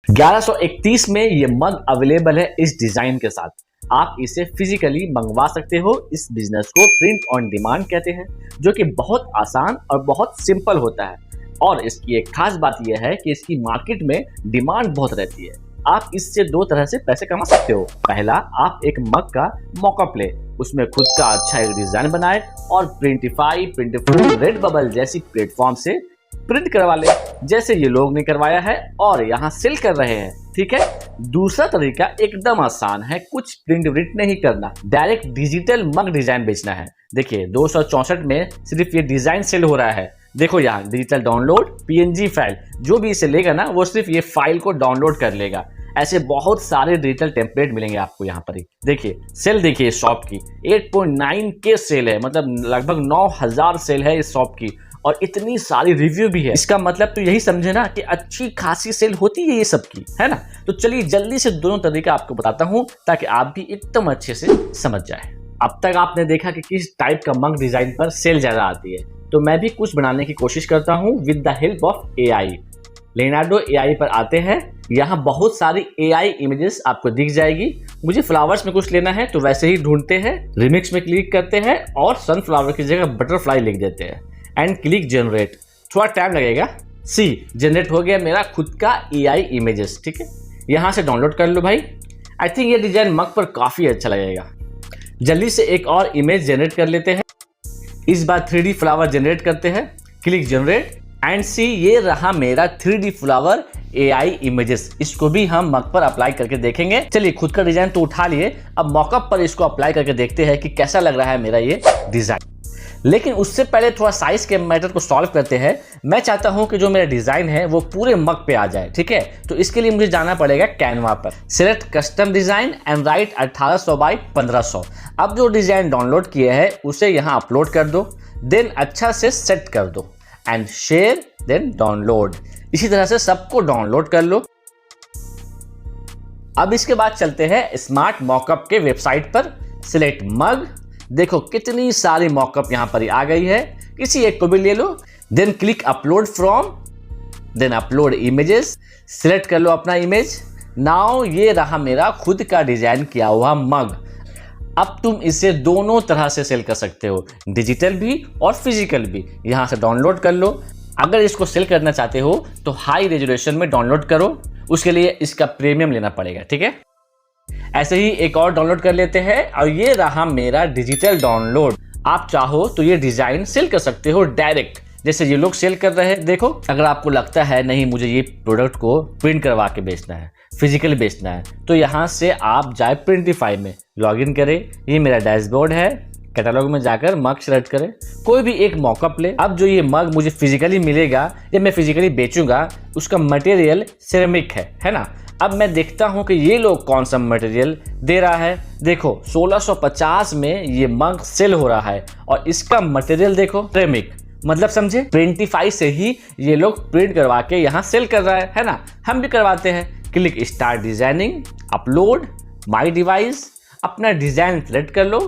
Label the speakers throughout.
Speaker 1: 1131 में ये मग अवेलेबल है इस डिजाइन के साथ। आप इसे फिजिकली मंगवा सकते हो। इस बिजनेस को प्रिंट ऑन डिमांड कहते हैं, जो कि बहुत आसान और बहुत सिंपल होता है। और इसकी एक खास बात यह है कि इसकी मार्केट में डिमांड बहुत रहती है। आप इससे दो तरह से पैसे कमा सकते हो। पहला, आप एक मग का मॉकअप ले, उसमें खुद का अच्छा एक डिजाइन बनाए और प्रिंटिफाई, प्रिंटफुल, रेडबबल जैसी प्लेटफॉर्म से प्रिंट करवा ले, जैसे ये लोग ने करवाया है और यहाँ सेल कर रहे हैं। ठीक है। दूसरा तरीका एकदम आसान है, कुछ प्रिंट नहीं करना, डायरेक्ट डिजिटल मग डिजाइन बेचना है। देखिए 264 में सिर्फ ये डिजाइन सेल हो रहा है। देखो यहाँ डिजिटल डाउनलोड पीएनजी फाइल, जो भी इसे लेगा ना वो सिर्फ ये फाइल को डाउनलोड कर लेगा। ऐसे बहुत सारे डिजिटल टेम्पलेट मिलेंगे आपको यहाँ पर ही। देखिए सेल, देखिए इस शॉप की 8.9K सेल है, मतलब लगभग 9000 सेल है इस शॉप की, और इतनी सारी रिव्यू भी है। इसका मतलब तो यही समझे ना कि अच्छी खासी सेल होती है ये सब की, है ना। तो चलिए जल्दी से दोनों तरीका आपको बताता हूँ ताकि आप भी एकदम अच्छे से समझ जाए। अब तक आपने देखा कि किस टाइप का मग डिजाइन पर सेल ज्यादा आती है, तो मैं भी कुछ बनाने की कोशिश करता हूँ with the help of AI. Leonardo AI पर आते हैं। यहाँ बहुत सारी एआई इमेजेस आपको दिख जाएगी। मुझे फ्लावर्स में कुछ लेना है तो वैसे ही ढूंढते हैं, रिमिक्स में क्लिक करते हैं और सनफ्लावर की जगह बटरफ्लाई लिख देते हैं एंड क्लिक जनरेट। थोड़ा टाइम लगेगा। जनरेट हो गया मेरा खुद का एआई इमेजेस। ठीक है, यहाँ से डाउनलोड कर लो भाई। आई थिंक ये डिजाइन मग पर काफी अच्छा लगेगा। जल्दी से एक और इमेज जनरेट कर लेते हैं। इस बार 3D फ्लावर जनरेट करते हैं, क्लिक जनरेट एंड सी, ये रहा मेरा 3D फ्लावर एआई इमेजेस। इसको भी हम मग पर अप्लाई करके देखेंगे। चलिए खुद का डिजाइन तो उठा लिए, अब मॉकअप पर इसको अप्लाई करके देखते हैं कि कैसा लग रहा है मेरा ये डिजाइन। लेकिन उससे पहले थोड़ा साइज के मैटर को सॉल्व करते हैं। मैं चाहता हूं कि जो मेरा डिजाइन है वो पूरे मग पे आ जाए। ठीक है, तो इसके लिए मुझे जाना पड़ेगा कैनवा पर। Select custom design and right 1800 by 1500। अब जो डिजाइन डाउनलोड किया है उसे यहाँ अपलोड कर दो, देन अच्छा से सेट कर दो एंड शेयर, देन डाउनलोड। इसी तरह से सबको डाउनलोड कर लो। अब इसके बाद चलते हैं स्मार्ट मॉकअप के वेबसाइट पर। सिलेक्ट मग, देखो कितनी सारी मॉकअप यहाँ पर आ गई है, किसी एक को भी ले लो। Then click upload from, then upload images. Select कर लो अपना इमेज। नाउ ये रहा मेरा खुद का डिजाइन किया हुआ मग। अब तुम इसे दोनों तरह से सेल कर सकते हो, डिजिटल भी और फिजिकल भी। यहाँ से डाउनलोड कर लो। अगर इसको सेल करना चाहते हो तो हाई रेजोल्यूशन में डाउनलोड करो, उसके लिए इसका प्रीमियम लेना पड़ेगा। ठीक है, ऐसे ही एक और डाउनलोड कर लेते हैं और ये रहा मेरा डिजिटल डाउनलोड। आप चाहो तो ये डिजाइन सेल कर सकते हो डायरेक्ट, जैसे ये लोग सेल कर रहे हैं। देखो, अगर आपको लगता है नहीं मुझे ये प्रोडक्ट को प्रिंट करवा के बेचना है, फिजिकली बेचना है, तो यहाँ से आप जाए प्रिंटिफाई में लॉगिन करें। ये मेरा डैशबोर्ड है, कैटलॉग में जाकर मग सेलेक्ट करें, कोई भी एक मॉकअप ले। अब जो ये मग मुझे फिजिकली मिलेगा या मैं फिजिकली बेचूंगा, उसका मटेरियल सिरेमिक है ना। अब मैं देखता हूं कि ये लोग कौन सा मटेरियल दे रहा है। देखो 1650 में ये मग सेल हो रहा है और इसका मटेरियल देखो सिरेमिक, मतलब समझे प्रिंटिफाई से ही ये लोग प्रिंट करवा के यहाँ सेल कर रहा है ना। हम भी करवाते हैं। Click start designing, upload my device, अपना डिजाइन सेलेक्ट कर लो,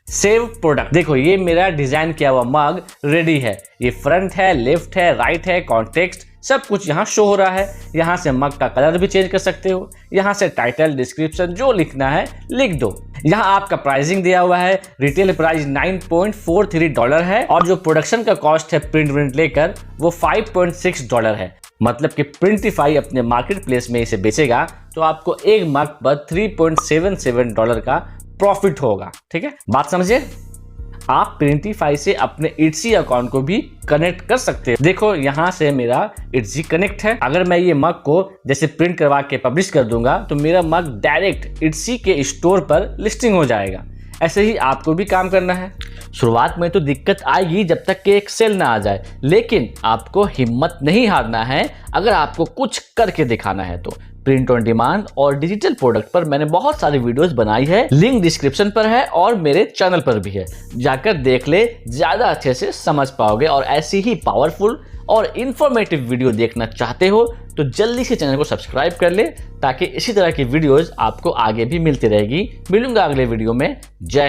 Speaker 1: सेव प्रोडक्ट। देखो ये मेरा डिजाइन किया हुआ मग रेडी है। ये फ्रंट है, लेफ्ट है, राइट है, कॉन्टेक्स्ट सब कुछ यहाँ शो हो रहा है। यहाँ से मग का कलर भी चेंज कर सकते हो। यहाँ से टाइटल, डिस्क्रिप्शन जो लिखना है लिख दो। यहाँ आपका प्राइसिंग दिया हुआ है। रिटेल प्राइस $9.43 है और जो प्रोडक्शन का कॉस्ट है प्रिंट लेकर वो $5.6 है। मतलब कि प्रिंटिफाई अपने मार्केट प्लेस में इसे बेचेगा तो आपको एक मग पर $3.77 का प्रॉफिट होगा। ठीक है, बात समझे। आप प्रिंटिफाई से अपने इट्सी अकाउंट को भी कनेक्ट कर सकते हैं। देखो यहाँ से मेरा इट्सी कनेक्ट है। अगर मैं ये मग को जैसे प्रिंट करवा के पब्लिश कर दूंगा तो मेरा मग डायरेक्ट इट्सी के स्टोर पर लिस्टिंग हो जाएगा। ऐसे ही आपको भी काम करना है। शुरुआत में तो दिक्कत आएगी जब तक कि एक सेल ना आ जाए, लेकिन आपको हिम्मत नहीं हारना है अगर आपको कुछ करके दिखाना है तो। प्रिंट ऑन डिमांड और डिजिटल प्रोडक्ट पर मैंने बहुत सारी वीडियोस बनाई है, लिंक डिस्क्रिप्शन पर है और मेरे चैनल पर भी है, जाकर देख ले, ज्यादा अच्छे से समझ पाओगे। और ऐसी ही पावरफुल और इंफॉर्मेटिव वीडियो देखना चाहते हो तो जल्दी से चैनल को सब्सक्राइब कर ले, ताकि इसी तरह की वीडियोस आपको आगे भी मिलती रहेगी। मिलूंगा अगले वीडियो में। जय